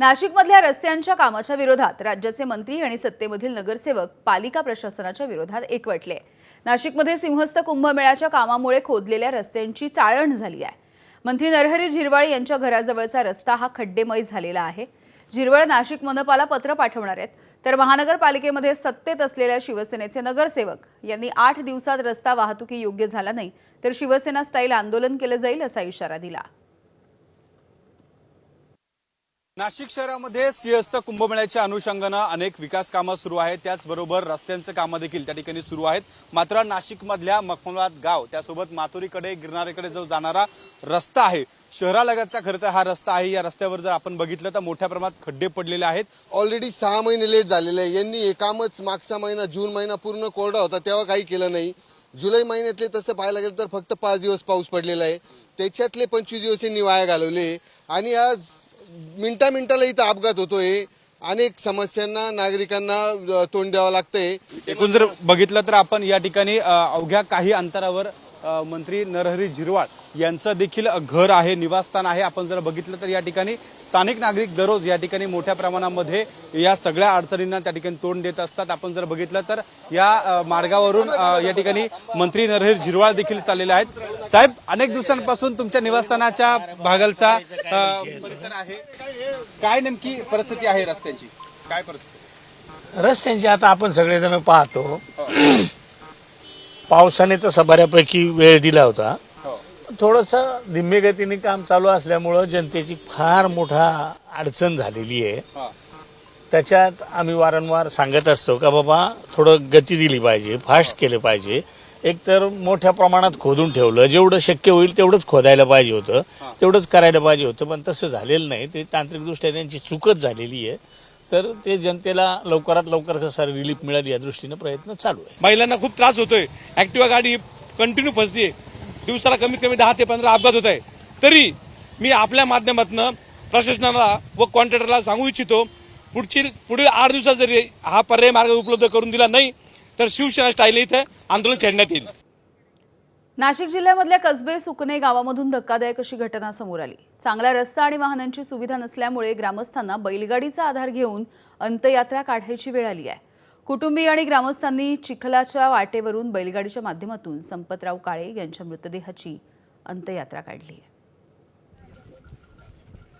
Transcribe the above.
नाशिकमधल्या रस्त्यांच्या कामाच्या विरोधात राज्याचे मंत्री आणि सत्तेमधील नगरसेवक पालिका प्रशासनाच्या विरोधात एकवटले। नाशिकमध्ये सिंहस्थ कुंभमेळ्याच्या कामामुळे खोदलेल्या रस्त्यांची चाळण झाली आहे। मंत्री नरहरी झिरवाळ यांच्या घराजवळचा रस्ता हा खड्डेमय झालेला आहे। झिरवाळ नाशिक मनपाला पत्र पाठवणार आहेत, तर महानगरपालिकेमध्ये सत्तेत असलेल्या शिवसेनेचे नगरसेवक यांनी 8 दिवसात रस्ता वाहतुकी योग्य झाला नाही तर शिवसेना स्टाईल आंदोलन केले जाईल असा इशारा दिला। नाशिक शहरामध्ये सिंहस्थ कुंभमेळ्याच्या अनुषंगाने अनेक विकास कामं सुरू आहेत, त्याचबरोबर रस्त्यांचं कामं देखील त्या ठिकाणी सुरू आहेत। मात्र नाशिकमधल्या मखमलाबाद गाव त्यासोबत माथुरीकडे गिरणारेकडे जो जाणारा रस्ता आहे, शहरालगतचा खरं तर हा रस्ता आहे। या रस्त्यावर जर आपण बघितलं तर मोठ्या प्रमाणात खड्डे पडलेले आहेत। ऑलरेडी 6 महिने लेट झालेले आहे। यांनी हे कामच मागचा महिना जून महिना पूर्ण कोरडा होता तेव्हा काही केलं नाही। जुलै महिन्यातले तसं पाहायला गेलं तर फक्त 5 दिवस पाऊस पडलेला आहे, त्याच्यातले 25 दिवस यांनी वाया घालवले आणि आज मिनिटाला इथं अपघात होतोय। अनेक समस्यांना नागरिकांना तोंड द्यावं लागतंय। एकूण जर बघितलं तर आपण या ठिकाणी अवघ्या काही अंतरावर मंत्री नरहरी झिरवाळ यांचं देखील घर आहे, निवासस्थान आहे। आपण जर बघितलं तर या ठिकाणी स्थानिक नागरिक दररोज या ठिकाणी मोठ्या प्रमाणामध्ये या सगळ्या अडचणींना त्या ठिकाणी तोंड देत असतात। आपण जर बघितलं तर या मार्गावरून या ठिकाणी मंत्री नरहरी झिरवाळ देखील चाललेले आहेत। साहेब, अनेक दिवसांपासून तुमच्या निवासस्थानाच्या भागालचा परिसर आहे, काय नेमकी परिस्थिती आहे रस्त्यांची? काय परिस्थिती रस्त्यांची आता आपण सगळेजण पाहतो। पावसाने तसा बऱ्यापैकी वेळ दिला होता, थोडंसं धीम्य गतीने काम चालू असल्यामुळं जनतेची फार मोठा अडचण झालेली आहे। त्याच्यात आम्ही वारंवार सांगत असतो का बाबा थोडं गती दिली पाहिजे, फास्ट केलं पाहिजे। एकतर मोठ्या प्रमाणात खोदून ठेवलं, जेवढं शक्य होईल तेवढंच खोदायला पाहिजे होतं, तेवढंच करायला पाहिजे होतं, पण तसं झालेलं नाही। ते तांत्रिकदृष्ट्या त्यांची चूकच झालेली आहे। तर ते जनतेला लवकरात लवकर कसा रिलीफ मिळेल या दृष्टीने प्रयत्न चालू आहे। महिलांना खूप त्रास होतोय, ऍक्टिवा गाडी कंटिन्यू फसते, दिवसाला कमीत कमी 10 ते 15 अपघात होत आहे। तरी मी आपल्या माध्यमातून प्रशासनाला व कॉन्ट्रॅक्टरला सांगू इच्छितो, पुढील 8 दिवसात जरी हा पर्याय मार्ग उपलब्ध करून दिला नाही तर शिवसेना स्टाईल इथे आंदोलन छेडण्यात येईल। नाशिक जिल्ह्यामधल्या कसबे सुकणे गावामधून धक्कादायक अशी घटना समोर आली। चांगला रस्ता आणि वाहनांची सुविधा नसल्यामुळे ग्रामस्थांना बैलगाडीचा आधार घेऊन अंत्ययात्रा काढायची वेळ आली आहे। कुटुंबीय आणि ग्रामस्थांनी चिखलाच्या वाटेवरून बैलगाडीच्या माध्यमातून संपतराव काळे यांच्या मृतदेहाची अंत्ययात्रा काढली आहे।